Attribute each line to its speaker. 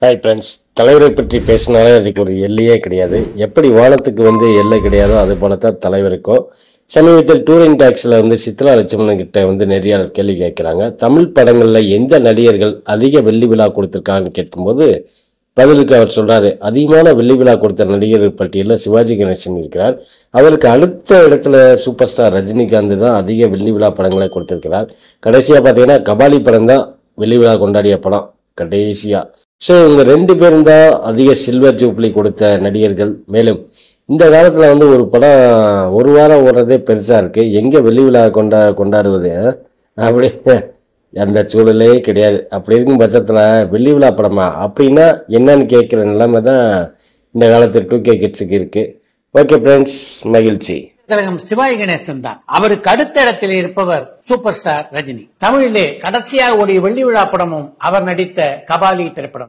Speaker 1: Hi friends, தலைவரை பற்றி பேசினாலே அதுக்கு ஒரு எல்லையே கிடையாது. எப்படி வானத்துக்கு எல்லை கிடையாதோ அது போல தான் தலைவருக்கும். சமீபத்தில் டூரிங் டாக்ஸில் சித்ரா லட்சுமணன் கிட்ட நெறியாளர் கேள்வி கேட்குறாங்க. தமிழ் படங்களில் எந்த நடிகர்கள் அதிக வெள்ளி விழா கொடுத்துருக்காங்கன்னு கேட்கும்போது பதிலுக்கு அவர் சொல்றாரு, அதிகமான வெள்ளி விழா கொடுத்த நடிகர்கள் பட்டியலில் சிவாஜி கணேசன் இருக்கிறார். அவருக்கு அடுத்த இடத்துல சூப்பர் ஸ்டார் ரஜினிகாந்த் தான் அதிக வெள்ளி விழா படங்களை கொடுத்திருக்கிறார். கடைசியாக பார்த்தீங்கன்னா கபாலி படம் தான் வெள்ளி விழா கொண்டாடிய படம் கடைசியாக. ஸோ இவங்க ரெண்டு பேரும் தான் அதிக சில்வர் ஜூப்ளி கொடுத்த நடிகர்கள். மேலும் இந்த காலத்தில் ஒரு படம் ஒரு வாரம் ஓடுறதே பெருசாக இருக்குது. எங்கே வெள்ளி விழா கொண்டாடுவது அப்படி அந்த சூழலே கிடையாது. அப்படி இருக்கும் பட்சத்தில் வெள்ளி விழா படமா அப்படின்னா என்னன்னு கேட்குற நிலைமை தான் இந்த காலத்து 2K கிட்ஸுக்கு இருக்குது. ஓகே ஃப்ரெண்ட்ஸ், மகிழ்ச்சி.
Speaker 2: சிவாஜி கணேசன் தான். அவருக்கு அடுத்த இடத்தில் இருப்பவர் சூப்பர் ஸ்டார் ரஜினி. தமிழிலே கடைசியாக ஓடிய வெள்ளி விழா படமும் அவர் நடித்த கபாலி திரைப்படம்.